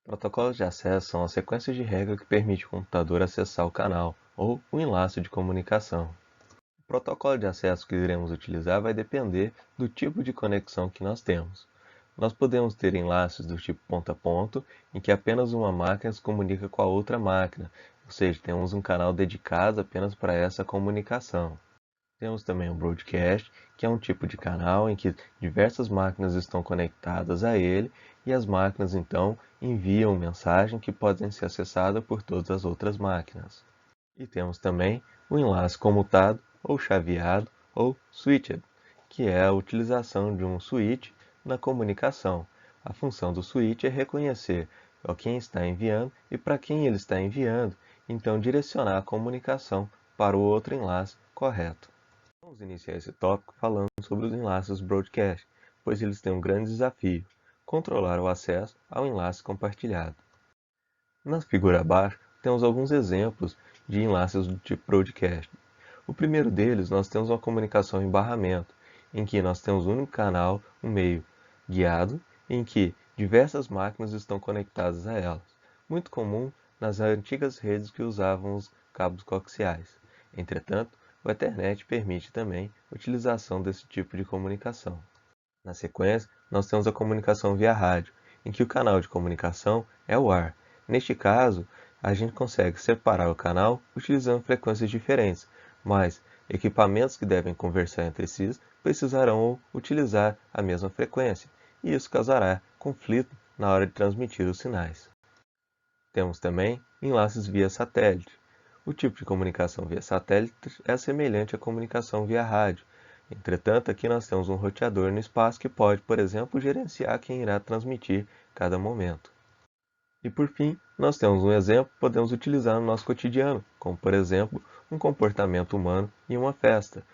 Protocolos de acesso são as sequências de regra que permite ao computador acessar o canal ou o enlace de comunicação. O protocolo de acesso que iremos utilizar vai depender do tipo de conexão que nós temos. Nós podemos ter enlaces do tipo ponto a ponto, em que apenas uma máquina se comunica com a outra máquina, ou seja, temos um canal dedicado apenas para essa comunicação. Temos também o broadcast, que é um tipo de canal em que diversas máquinas estão conectadas a ele e as máquinas então enviam mensagem que podem ser acessada por todas as outras máquinas. E temos também o enlace comutado ou chaveado ou switched, que é a utilização de um switch na comunicação. A função do switch é reconhecer a quem está enviando e para quem ele está enviando, então direcionar a comunicação para o outro enlace correto. Vamos iniciar esse tópico falando sobre os enlaces broadcast, pois eles têm um grande desafio: controlar o acesso ao enlace compartilhado. Na figura abaixo, temos alguns exemplos de enlaces do tipo broadcast. O primeiro deles, nós temos uma comunicação em barramento, em que nós temos um único canal, um meio guiado, em que diversas máquinas estão conectadas a elas. Muito comum nas antigas redes que usavam os cabos coaxiais. Entretanto, o Ethernet permite também a utilização desse tipo de comunicação. Na sequência, nós temos a comunicação via rádio, em que o canal de comunicação é o ar. Neste caso, a gente consegue separar o canal utilizando frequências diferentes, mas equipamentos que devem conversar entre si precisarão utilizar a mesma frequência, e isso causará conflito na hora de transmitir os sinais. Temos também enlaces via satélite. O tipo de comunicação via satélite é semelhante à comunicação via rádio. Entretanto, aqui nós temos um roteador no espaço que pode, por exemplo, gerenciar quem irá transmitir cada momento. E por fim, nós temos um exemplo que podemos utilizar no nosso cotidiano, como por exemplo, um comportamento humano em uma festa.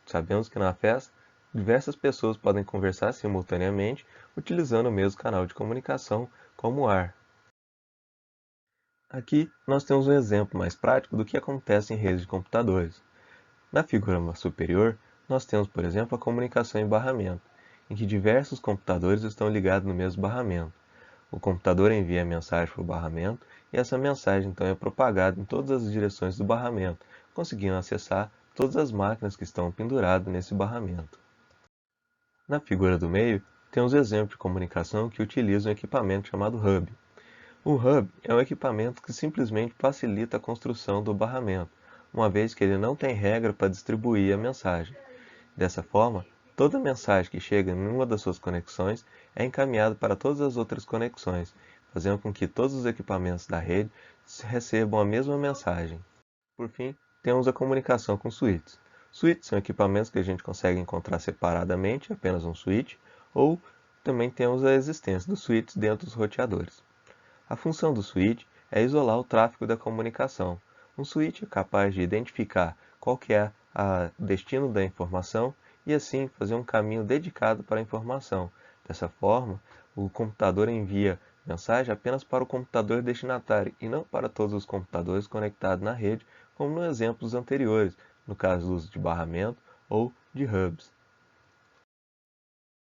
Sabemos que na festa, diversas pessoas podem conversar simultaneamente utilizando o mesmo canal de comunicação, como o ar. Aqui nós temos um exemplo mais prático do que acontece em redes de computadores. Na figura superior, nós temos, por exemplo, a comunicação em barramento, em que diversos computadores estão ligados no mesmo barramento. O computador envia a mensagem para o barramento e essa mensagem então é propagada em todas as direções do barramento, conseguindo acessar todas as máquinas que estão penduradas nesse barramento. Na figura do meio, temos o exemplo de comunicação que utiliza um equipamento chamado hub. O hub é um equipamento que simplesmente facilita a construção do barramento, uma vez que ele não tem regra para distribuir a mensagem. Dessa forma, toda mensagem que chega em uma das suas conexões é encaminhada para todas as outras conexões, fazendo com que todos os equipamentos da rede recebam a mesma mensagem. Por fim, temos a comunicação com switches. Switches são equipamentos que a gente consegue encontrar separadamente, apenas um switch, ou também temos a existência dos switches dentro dos roteadores. A função do switch é isolar o tráfego da comunicação. Um switch é capaz de identificar qual que é o destino da informação e assim fazer um caminho dedicado para a informação. Dessa forma, o computador envia mensagem apenas para o computador destinatário e não para todos os computadores conectados na rede, como nos exemplos anteriores, no caso do uso de barramento ou de hubs.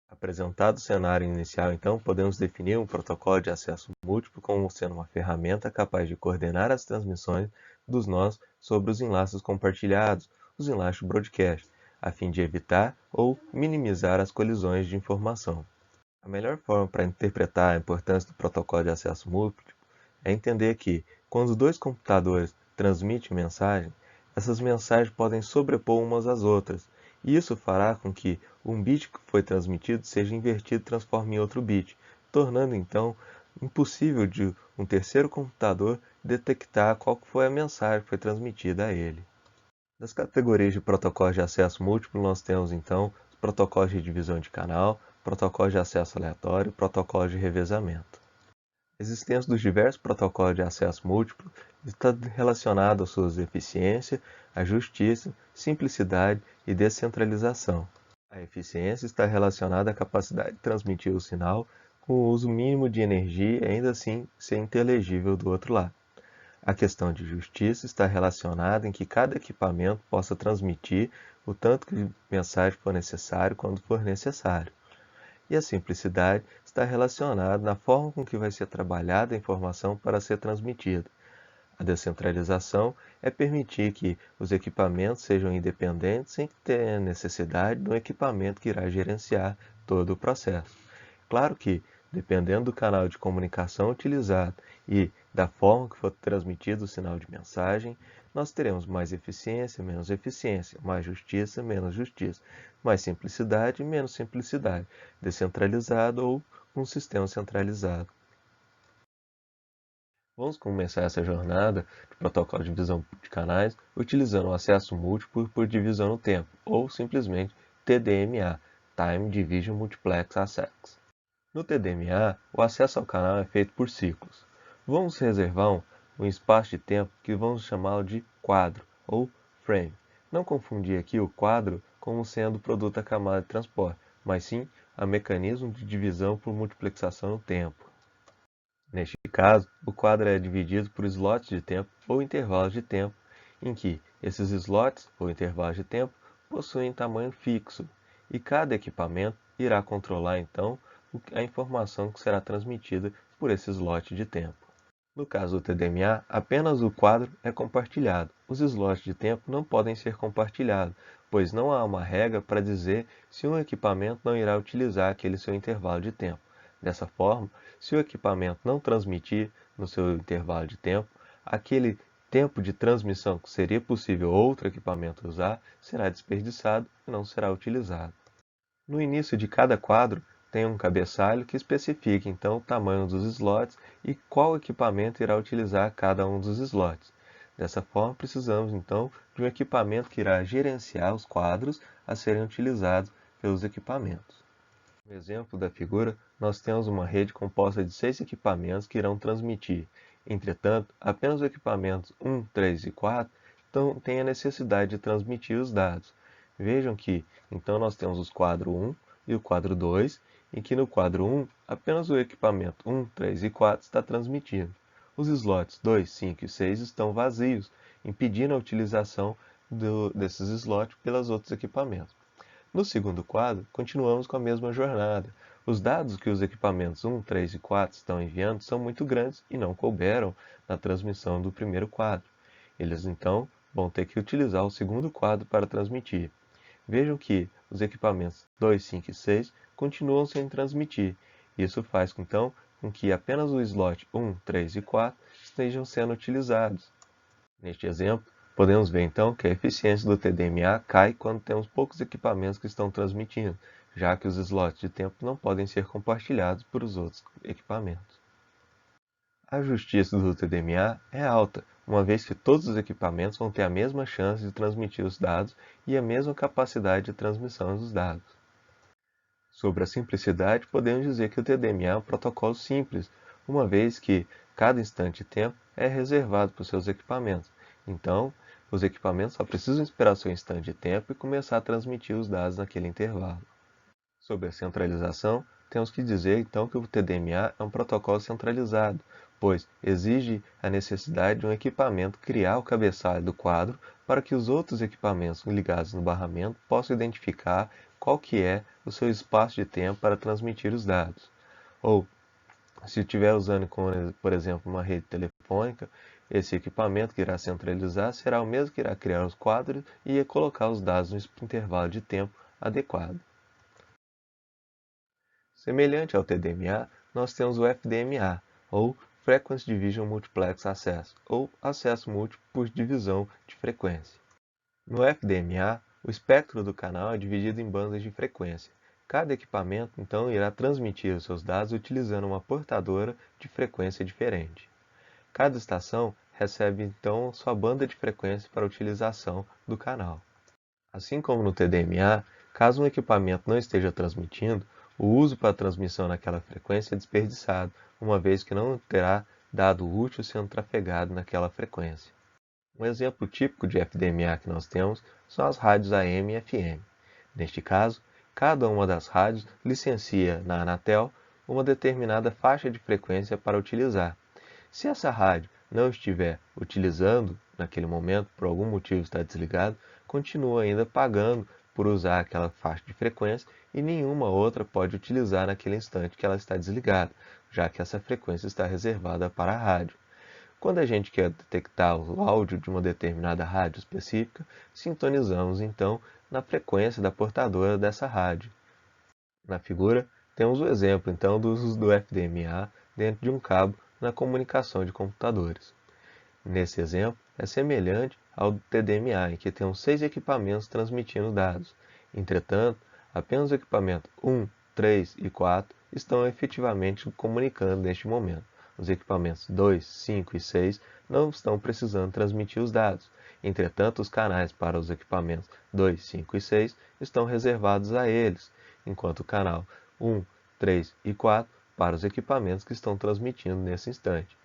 Apresentado o cenário inicial, então, podemos definir um protocolo de acesso múltiplo como sendo uma ferramenta capaz de coordenar as transmissões dos nós sobre os enlaces compartilhados, os enlaces broadcast, a fim de evitar ou minimizar as colisões de informação. A melhor forma para interpretar a importância do protocolo de acesso múltiplo é entender que, quando dois computadores transmitem mensagem, essas mensagens podem sobrepor umas às outras, e isso fará com que um bit que foi transmitido seja invertido e transforme em outro bit, tornando então impossível de um terceiro computador detectar qual foi a mensagem que foi transmitida a ele. Das categorias de protocolos de acesso múltiplo, nós temos então os protocolos de divisão de canal, protocolos de acesso aleatório e protocolos de revezamento. A existência dos diversos protocolos de acesso múltiplo está relacionada às suas eficiência, à justiça, simplicidade e descentralização. A eficiência está relacionada à capacidade de transmitir o sinal com o uso mínimo de energia e ainda assim ser inteligível do outro lado. A questão de justiça está relacionada em que cada equipamento possa transmitir o tanto de mensagem for necessário quando for necessário. E a simplicidade está relacionada na forma com que vai ser trabalhada a informação para ser transmitida. A descentralização é permitir que os equipamentos sejam independentes sem que tenha necessidade de um equipamento que irá gerenciar todo o processo. Claro que, dependendo do canal de comunicação utilizado e da forma que for transmitido o sinal de mensagem, nós teremos mais eficiência, menos eficiência, mais justiça, menos justiça, mais simplicidade, menos simplicidade, descentralizado ou um sistema centralizado. Vamos começar essa jornada de protocolo de divisão de canais utilizando o acesso múltiplo por divisão no tempo, ou simplesmente TDMA, Time Division Multiplex Access. No TDMA, o acesso ao canal é feito por ciclos. Vamos reservar um espaço de tempo que vamos chamá-lo de quadro, ou frame. Não confundir aqui o quadro como sendo produto da camada de transporte, mas sim a mecanismo de divisão por multiplexação no tempo. Neste caso, o quadro é dividido por slots de tempo ou intervalos de tempo, em que esses slots ou intervalos de tempo possuem tamanho fixo, e cada equipamento irá controlar então a informação que será transmitida por esse slot de tempo. No caso do TDMA, apenas o quadro é compartilhado. Os slots de tempo não podem ser compartilhados, pois não há uma regra para dizer se um equipamento não irá utilizar aquele seu intervalo de tempo. Dessa forma, se o equipamento não transmitir no seu intervalo de tempo, aquele tempo de transmissão que seria possível outro equipamento usar será desperdiçado e não será utilizado. No início de cada quadro, tem um cabeçalho que especifica então o tamanho dos slots e qual equipamento irá utilizar cada um dos slots. Dessa forma, precisamos então de um equipamento que irá gerenciar os quadros a serem utilizados pelos equipamentos. No exemplo da figura, nós temos uma rede composta de 6 equipamentos que irão transmitir. Entretanto, apenas os equipamentos 1, 3 e 4 têm a necessidade de transmitir os dados. Vejam que, então, nós temos os quadro 1 e o quadro 2, em que no quadro 1, apenas o equipamento 1, 3 e 4 está transmitindo. Os slots 2, 5 e 6 estão vazios, impedindo a utilização desses slots pelos outros equipamentos. No segundo quadro, continuamos com a mesma jornada. Os dados que os equipamentos 1, 3 e 4 estão enviando são muito grandes e não couberam na transmissão do primeiro quadro. Eles então vão ter que utilizar o segundo quadro para transmitir. Vejam que os equipamentos 2, 5 e 6 continuam sem transmitir. Isso faz então com que apenas o slot 1, 3 e 4 estejam sendo utilizados. Neste exemplo, podemos ver então que a eficiência do TDMA cai quando temos poucos equipamentos que estão transmitindo, já que os slots de tempo não podem ser compartilhados por os outros equipamentos. A justiça do TDMA é alta, uma vez que todos os equipamentos vão ter a mesma chance de transmitir os dados e a mesma capacidade de transmissão dos dados. Sobre a simplicidade, podemos dizer que o TDMA é um protocolo simples, uma vez que cada instante de tempo é reservado para os seus equipamentos. Então, os equipamentos só precisam esperar seu instante de tempo e começar a transmitir os dados naquele intervalo. Sobre a centralização, temos que dizer então que o TDMA é um protocolo centralizado, pois exige a necessidade de um equipamento criar o cabeçalho do quadro para que os outros equipamentos ligados no barramento possam identificar qual que é o seu espaço de tempo para transmitir os dados. Ou, se estiver usando, por exemplo, uma rede telefônica, esse equipamento que irá centralizar será o mesmo que irá criar os quadros e colocar os dados no intervalo de tempo adequado. Semelhante ao TDMA, nós temos o FDMA, ou Frequency Division Multiplex Access, ou acesso múltiplo por divisão de frequência. No FDMA, o espectro do canal é dividido em bandas de frequência. Cada equipamento, então, irá transmitir os seus dados utilizando uma portadora de frequência diferente. Cada estação recebe, então, sua banda de frequência para a utilização do canal. Assim como no TDMA, caso um equipamento não esteja transmitindo, o uso para a transmissão naquela frequência é desperdiçado, uma vez que não terá dado útil sendo trafegado naquela frequência. Um exemplo típico de FDMA que nós temos são as rádios AM e FM. Neste caso, cada uma das rádios licencia na Anatel uma determinada faixa de frequência para utilizar. Se essa rádio não estiver utilizando naquele momento, por algum motivo está desligado, continua ainda pagando por usar aquela faixa de frequência e nenhuma outra pode utilizar naquele instante que ela está desligada, já que essa frequência está reservada para a rádio. Quando a gente quer detectar o áudio de uma determinada rádio específica, sintonizamos então na frequência da portadora dessa rádio. Na figura, temos o exemplo então do uso do FDMA dentro de um cabo na comunicação de computadores. Nesse exemplo, é semelhante ao do TDMA, em que temos 6 equipamentos transmitindo dados. Entretanto, apenas o equipamento 1, 3 e 4 estão efetivamente comunicando neste momento. Os equipamentos 2, 5 e 6 não estão precisando transmitir os dados. Entretanto, os canais para os equipamentos 2, 5 e 6 estão reservados a eles, enquanto o canal 1, 3 e 4 para os equipamentos que estão transmitindo nesse instante.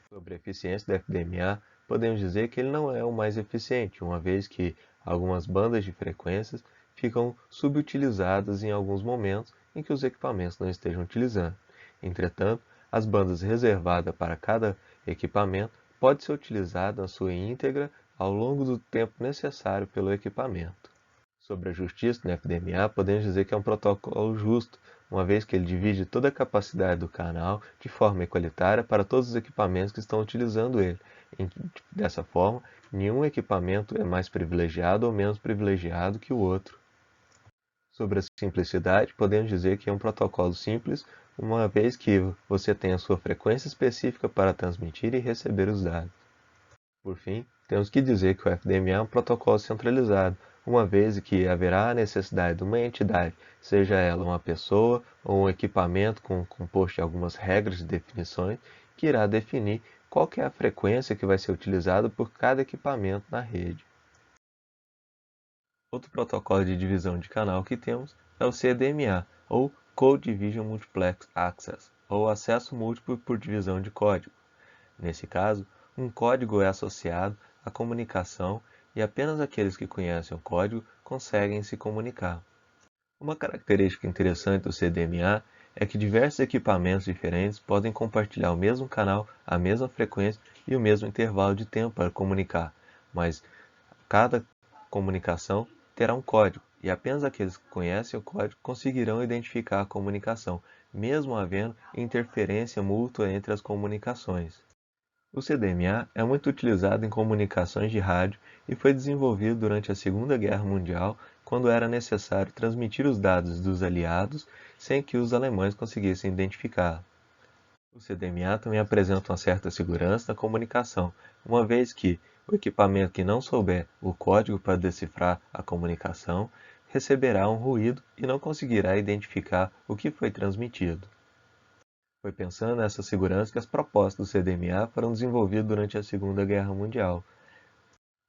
Sobre a eficiência do FDMA, podemos dizer que ele não é o mais eficiente, uma vez que algumas bandas de frequências ficam subutilizadas em alguns momentos em que os equipamentos não estejam utilizando. Entretanto, as bandas reservadas para cada equipamento podem ser utilizadas na sua íntegra ao longo do tempo necessário pelo equipamento. Sobre a justiça no FDMA, podemos dizer que é um protocolo justo, uma vez que ele divide toda a capacidade do canal de forma igualitária para todos os equipamentos que estão utilizando ele. Dessa forma, nenhum equipamento é mais privilegiado ou menos privilegiado que o outro. Sobre a simplicidade, podemos dizer que é um protocolo simples, uma vez que você tem a sua frequência específica para transmitir e receber os dados. Por fim, temos que dizer que o FDMA é um protocolo centralizado, uma vez que haverá a necessidade de uma entidade, seja ela uma pessoa ou um equipamento composto de algumas regras e definições, que irá definir qual que é a frequência que vai ser utilizada por cada equipamento na rede. Outro protocolo de divisão de canal que temos é o CDMA, ou Code Division Multiplex Access, ou acesso múltiplo por divisão de código. Nesse caso, um código é associado à comunicação e apenas aqueles que conhecem o código conseguem se comunicar. Uma característica interessante do CDMA é que diversos equipamentos diferentes podem compartilhar o mesmo canal, a mesma frequência e o mesmo intervalo de tempo para comunicar, mas cada comunicação terá um código, e apenas aqueles que conhecem o código conseguirão identificar a comunicação, mesmo havendo interferência mútua entre as comunicações. O CDMA é muito utilizado em comunicações de rádio e foi desenvolvido durante a Segunda Guerra Mundial, quando era necessário transmitir os dados dos aliados sem que os alemães conseguissem identificar. O CDMA também apresenta uma certa segurança na comunicação, uma vez que o equipamento que não souber o código para decifrar a comunicação receberá um ruído e não conseguirá identificar o que foi transmitido. Foi pensando nessa segurança que as propostas do CDMA foram desenvolvidas durante a Segunda Guerra Mundial.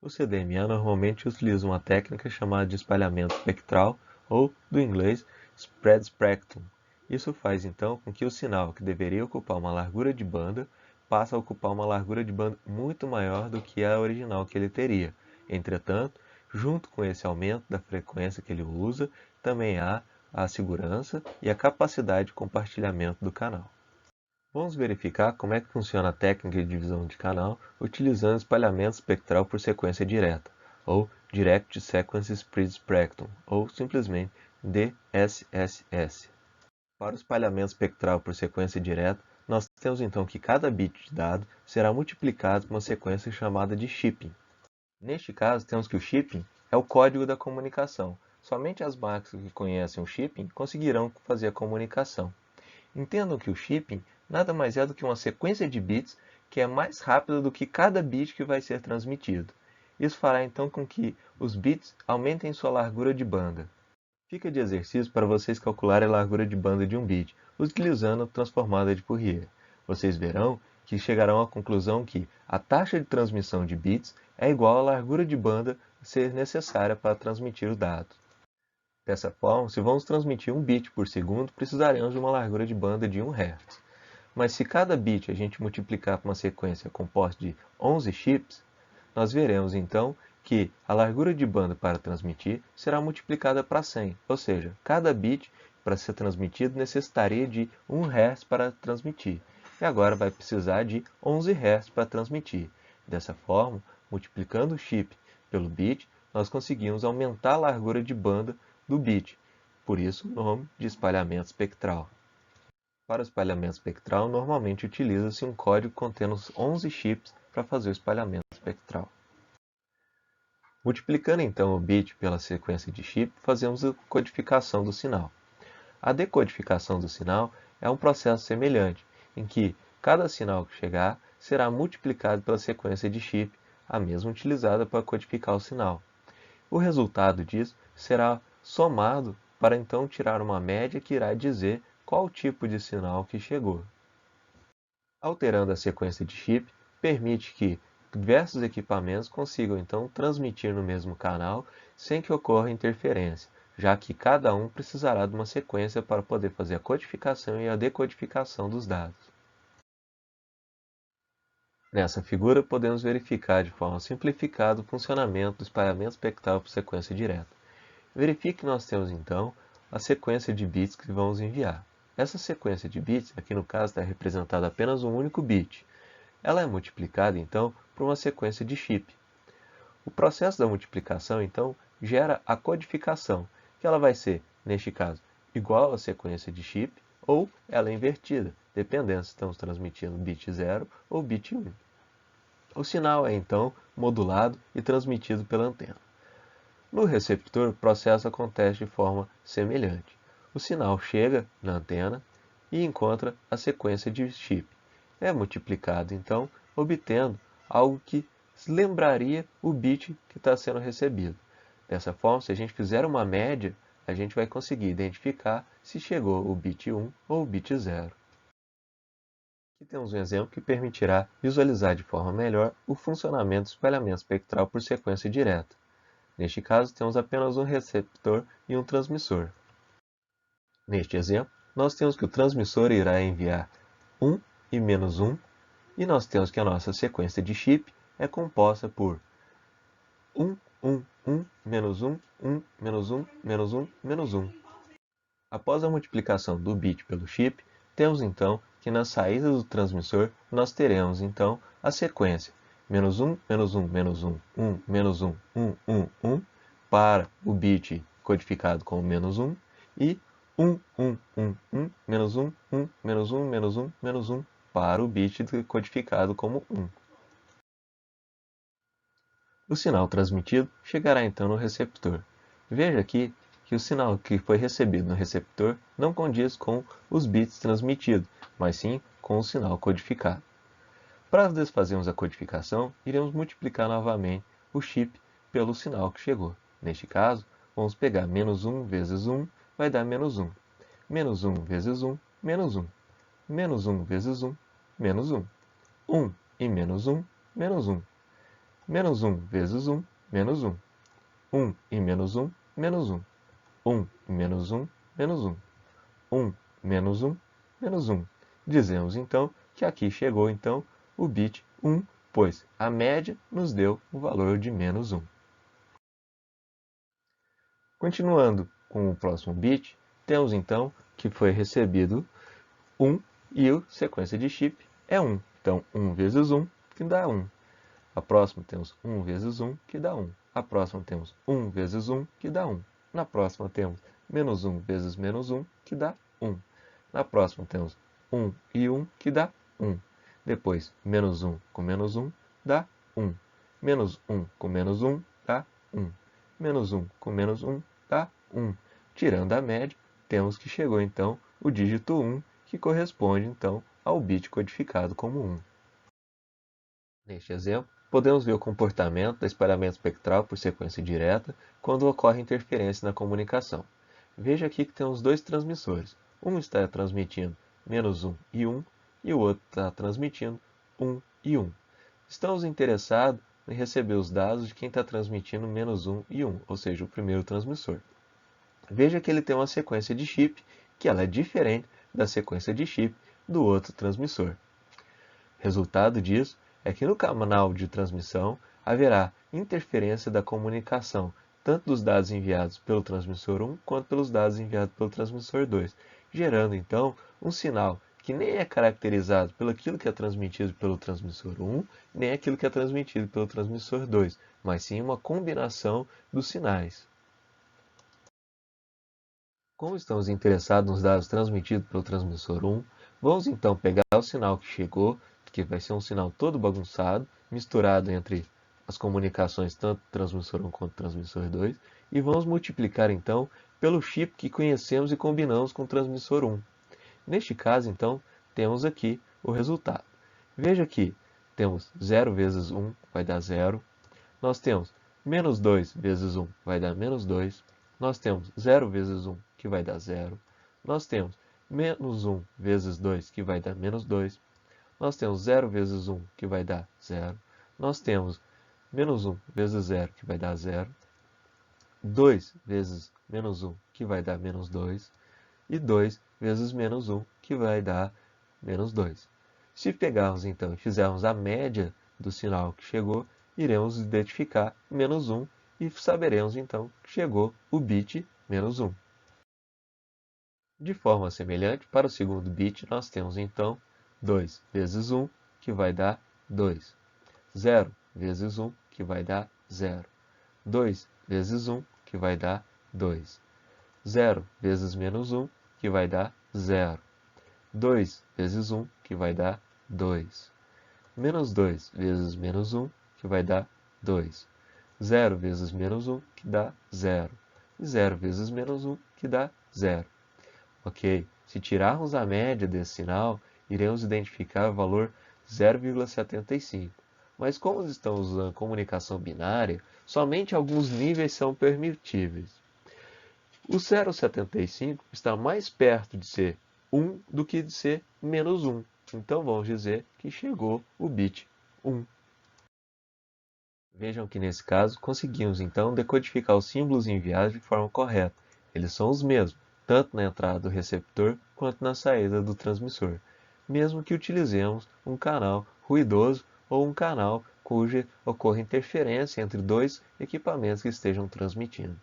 O CDMA normalmente utiliza uma técnica chamada de espalhamento espectral, ou, do inglês, Spread Spectrum. Isso faz então com que o sinal que deveria ocupar uma largura de banda passe a ocupar uma largura de banda muito maior do que a original que ele teria. Entretanto, junto com esse aumento da frequência que ele usa, também há a segurança e a capacidade de compartilhamento do canal. Vamos verificar como é que funciona a técnica de divisão de canal utilizando espalhamento espectral por sequência direta, ou Direct Sequence Spread Spectrum, ou simplesmente DSSS. Para o espalhamento espectral por sequência direta, nós temos então que cada bit de dado será multiplicado por uma sequência chamada de shipping. Neste caso, temos que o shipping é o código da comunicação. Somente as máquinas que conhecem o shipping conseguirão fazer a comunicação. Entendam que o shipping nada mais é do que uma sequência de bits que é mais rápida do que cada bit que vai ser transmitido. Isso fará então com que os bits aumentem sua largura de banda. Fica de exercício para vocês calcularem a largura de banda de um bit, utilizando a transformada de Fourier. Vocês verão que chegarão à conclusão que a taxa de transmissão de bits é igual à largura de banda ser necessária para transmitir os dados. Dessa forma, se vamos transmitir 1 bit por segundo, precisaremos de uma largura de banda de 1 Hz. Mas se cada bit a gente multiplicar por uma sequência composta de 11 chips, nós veremos então que a largura de banda para transmitir será multiplicada para 100, ou seja, cada bit para ser transmitido necessitaria de 1 Hz para transmitir, e agora vai precisar de 11 Hz para transmitir. Dessa forma, multiplicando o chip pelo bit, nós conseguimos aumentar a largura de banda do bit, por isso o nome de espalhamento espectral. Para o espalhamento espectral, normalmente utiliza-se um código contendo 11 chips para fazer o espalhamento espectral. Multiplicando então o bit pela sequência de chip, fazemos a codificação do sinal. A decodificação do sinal é um processo semelhante, em que cada sinal que chegar será multiplicado pela sequência de chip, a mesma utilizada para codificar o sinal. O resultado disso será somado para então tirar uma média que irá dizer qual tipo de sinal que chegou. Alterando a sequência de chip, permite que diversos equipamentos consigam então transmitir no mesmo canal sem que ocorra interferência, já que cada um precisará de uma sequência para poder fazer a codificação e a decodificação dos dados. Nessa figura, podemos verificar de forma simplificada o funcionamento do espalhamento espectral por sequência direta. Verifique que nós temos então a sequência de bits que vamos enviar. Essa sequência de bits, aqui no caso, está representada apenas um único bit. Ela é multiplicada então por uma sequência de chip. O processo da multiplicação então gera a codificação, que ela vai ser, neste caso, igual à sequência de chip ou ela é invertida, dependendo se estamos transmitindo bit 0 ou bit 1. O sinal é então modulado e transmitido pela antena. No receptor, o processo acontece de forma semelhante. O sinal chega na antena e encontra a sequência de chip. É multiplicado, então, obtendo algo que lembraria o bit que está sendo recebido. Dessa forma, se a gente fizer uma média, a gente vai conseguir identificar se chegou o bit 1 ou o bit 0. Aqui temos um exemplo que permitirá visualizar de forma melhor o funcionamento do espalhamento espectral por sequência direta. Neste caso, temos apenas um receptor e um transmissor. Neste exemplo, nós temos que o transmissor irá enviar 1 e menos 1, e nós temos que a nossa sequência de chip é composta por 1, 1, 1, menos 1, 1, menos 1, menos 1, menos 1. Após a multiplicação do bit pelo chip, temos então que na saída do transmissor nós teremos então a sequência menos 1, menos 1, menos 1, 1, menos 1, 1, 1, 1, para o bit codificado como menos 1, e 1, 1, 1, 1, menos 1, 1, menos 1, menos 1, menos 1, para o bit codificado como 1. O sinal transmitido chegará então no receptor. Veja aqui que o sinal que foi recebido no receptor não condiz com os bits transmitidos, mas sim com o sinal codificado. Para desfazermos a codificação, iremos multiplicar novamente o chip pelo sinal que chegou. Neste caso, vamos pegar menos 1 vezes 1, vai dar menos 1. Menos 1 vezes 1, menos 1. Menos 1 vezes 1, menos 1. 1 e menos 1, menos 1. Menos 1 vezes 1, menos 1. 1 e menos 1, menos 1. 1 e menos 1, menos 1. 1 menos 1, menos 1. Dizemos então que aqui chegou então o bit 1, pois a média nos deu o valor de menos 1. Continuando com o próximo bit, temos então que foi recebido 1 e a sequência de chip é 1. Então 1 vezes 1, que dá 1. A próxima temos 1 vezes 1, que dá 1. A próxima temos 1 vezes 1, que dá 1. Na próxima temos menos 1 vezes menos 1, que dá 1. Na próxima temos 1 e 1, que dá 1. Depois, menos 1 com menos 1 dá 1. Menos 1 com menos 1 dá 1. Menos 1 com menos 1 dá 1. Tirando a média, temos que chegou então o dígito 1, que corresponde então ao bit codificado como 1. Neste exemplo, podemos ver o comportamento do espalhamento espectral por sequência direta quando ocorre interferência na comunicação. Veja aqui que temos dois transmissores. Um está transmitindo menos 1 e 1, e o outro está transmitindo 1 e 1. Estamos interessados em receber os dados de quem está transmitindo menos 1 e 1, ou seja, o primeiro transmissor. Veja que ele tem uma sequência de chip, que ela é diferente da sequência de chip do outro transmissor. Resultado disso é que no canal de transmissão haverá interferência da comunicação, tanto dos dados enviados pelo transmissor 1 quanto pelos dados enviados pelo transmissor 2, gerando então um sinal que nem é caracterizado pelo aquilo que é transmitido pelo transmissor 1, nem aquilo que é transmitido pelo transmissor 2, mas sim uma combinação dos sinais. Como estamos interessados nos dados transmitidos pelo transmissor 1, vamos então pegar o sinal que chegou, que vai ser um sinal todo bagunçado, misturado entre as comunicações tanto do transmissor 1 quanto do transmissor 2, e vamos multiplicar então pelo chip que conhecemos e combinamos com o transmissor 1. Neste caso, então, temos aqui o resultado. Veja que temos 0 vezes 1 vai dar 0, nós temos menos 2 vezes 1 vai dar menos 2, nós temos 0 vezes 1 que vai dar 0, nós temos menos 1 vezes 2 que vai dar menos 2, nós temos 0 vezes 1 que vai dar 0, nós temos menos 1 vezes 0 que vai dar 0, 2 vezes menos 1 que vai dar menos 2, e 2 vezes menos 1, que vai dar menos 2. Se pegarmos então e fizermos a média do sinal que chegou, iremos identificar menos 1 e saberemos então que chegou o bit menos 1. De forma semelhante, para o segundo bit, nós temos então 2 vezes 1, que vai dar 2. 0 vezes 1, que vai dar 0. 2 vezes 1, que vai dar 2. 0 vezes menos 1, que vai dar 0. 2 vezes 1, que vai dar 2. Menos 2 vezes menos 1, que vai dar 2. 0 vezes menos 1, que dá 0. E 0 vezes menos 1, que dá 0. Ok, se tirarmos a média desse sinal, iremos identificar o valor 0,75. Mas como estamos usando comunicação binária, somente alguns níveis são permitíveis. O 0,75 está mais perto de ser 1 do que de ser menos 1. Então vamos dizer que chegou o bit 1. Vejam que nesse caso conseguimos então decodificar os símbolos enviados de forma correta. Eles são os mesmos, tanto na entrada do receptor quanto na saída do transmissor, mesmo que utilizemos um canal ruidoso ou um canal cuja ocorra interferência entre dois equipamentos que estejam transmitindo.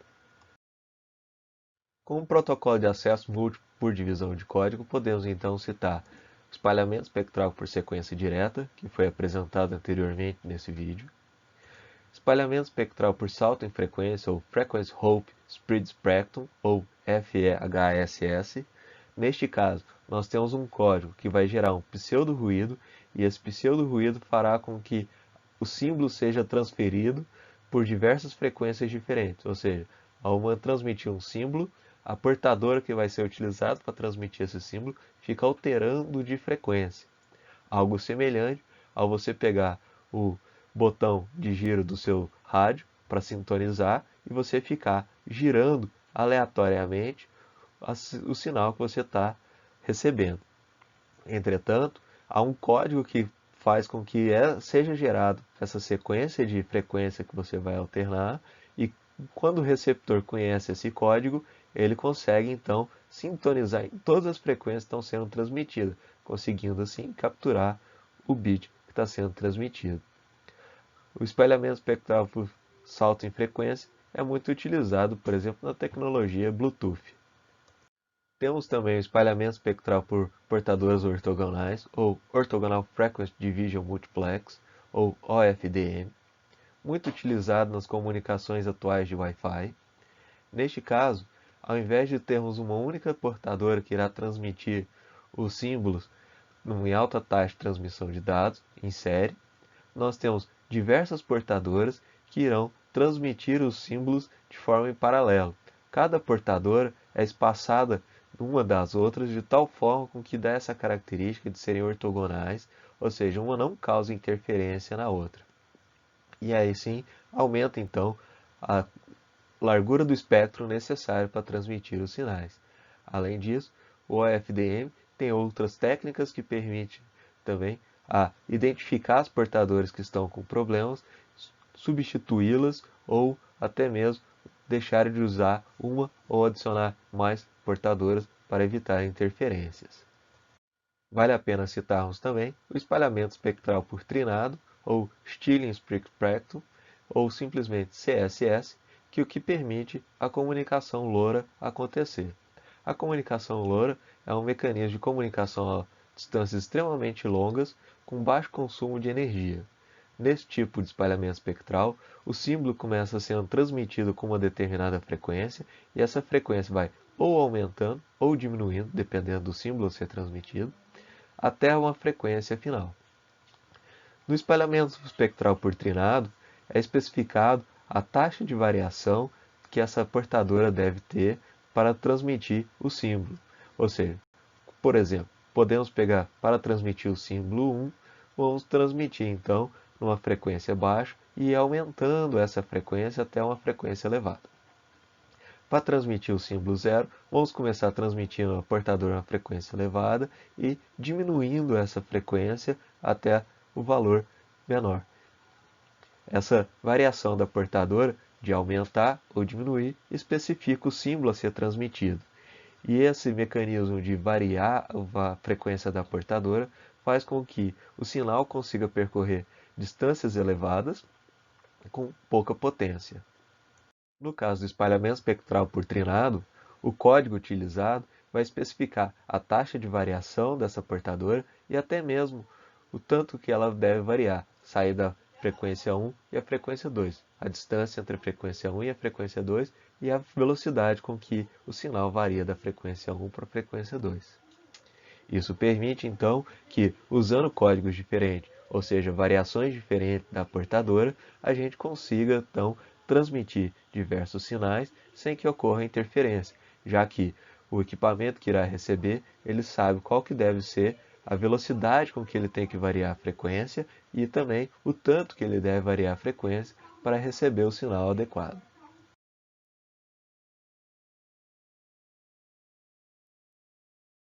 Com o protocolo de acesso múltiplo por divisão de código, podemos então citar o espalhamento espectral por sequência direta, que foi apresentado anteriormente nesse vídeo, espalhamento espectral por salto em frequência, ou Frequency Hope Spread Spectrum, ou FEHSS. Neste caso, nós temos um código que vai gerar um pseudo-ruído, e esse pseudo-ruído fará com que o símbolo seja transferido por diversas frequências diferentes, ou seja, ao transmitir um símbolo, a portadora que vai ser utilizada para transmitir esse símbolo fica alterando de frequência. Algo semelhante ao você pegar o botão de giro do seu rádio para sintonizar e você ficar girando aleatoriamente o sinal que você está recebendo. Entretanto, há um código que faz com que seja gerado essa sequência de frequência que você vai alternar, e quando o receptor conhece esse código, ele consegue então sintonizar em todas as frequências que estão sendo transmitidas, conseguindo assim capturar o bit que está sendo transmitido. O espalhamento espectral por salto em frequência é muito utilizado, por exemplo, na tecnologia Bluetooth. Temos também o espalhamento espectral por portadoras ortogonais, ou Orthogonal Frequency Division Multiplex, ou OFDM, muito utilizado nas comunicações atuais de Wi-Fi. Neste caso, ao invés de termos uma única portadora que irá transmitir os símbolos em alta taxa de transmissão de dados em série, nós temos diversas portadoras que irão transmitir os símbolos de forma em paralelo. Cada portadora é espaçada uma das outras de tal forma com que dá essa característica de serem ortogonais, ou seja, uma não causa interferência na outra. E aí sim, aumenta então a largura do espectro necessário para transmitir os sinais. Além disso, o OFDM tem outras técnicas que permitem também identificar as portadoras que estão com problemas, substituí-las ou até mesmo deixar de usar uma ou adicionar mais portadoras para evitar interferências. Vale a pena citarmos também o espalhamento espectral por trinado, ou Stirling Spectrum, ou simplesmente CSS, que o que permite a comunicação LoRa acontecer. A comunicação LoRa é um mecanismo de comunicação distâncias extremamente longas com baixo consumo de energia. Nesse tipo de espalhamento espectral, o símbolo começa sendo transmitido com uma determinada frequência e essa frequência vai ou aumentando ou diminuindo, dependendo do símbolo a ser transmitido, até uma frequência final. No espalhamento espectral por trinado, é especificado a taxa de variação que essa portadora deve ter para transmitir o símbolo. Ou seja, por exemplo, podemos pegar para transmitir o símbolo 1, vamos transmitir então numa frequência baixa e ir aumentando essa frequência até uma frequência elevada. Para transmitir o símbolo 0, vamos começar transmitindo a portadora uma frequência elevada e diminuindo essa frequência até o valor menor. Essa variação da portadora de aumentar ou diminuir especifica o símbolo a ser transmitido. E esse mecanismo de variar a frequência da portadora faz com que o sinal consiga percorrer distâncias elevadas com pouca potência. No caso do espalhamento espectral por trinado, o código utilizado vai especificar a taxa de variação dessa portadora e até mesmo o tanto que ela deve variar, sair da frequência 1 e a frequência 2, a distância entre a frequência 1 e a frequência 2 e a velocidade com que o sinal varia da frequência 1 para a frequência 2. Isso permite, então, que, usando códigos diferentes, ou seja, variações diferentes da portadora, a gente consiga, então, transmitir diversos sinais sem que ocorra interferência, já que o equipamento que irá receber, ele sabe qual que deve ser a velocidade com que ele tem que variar a frequência e também o tanto que ele deve variar a frequência para receber o sinal adequado.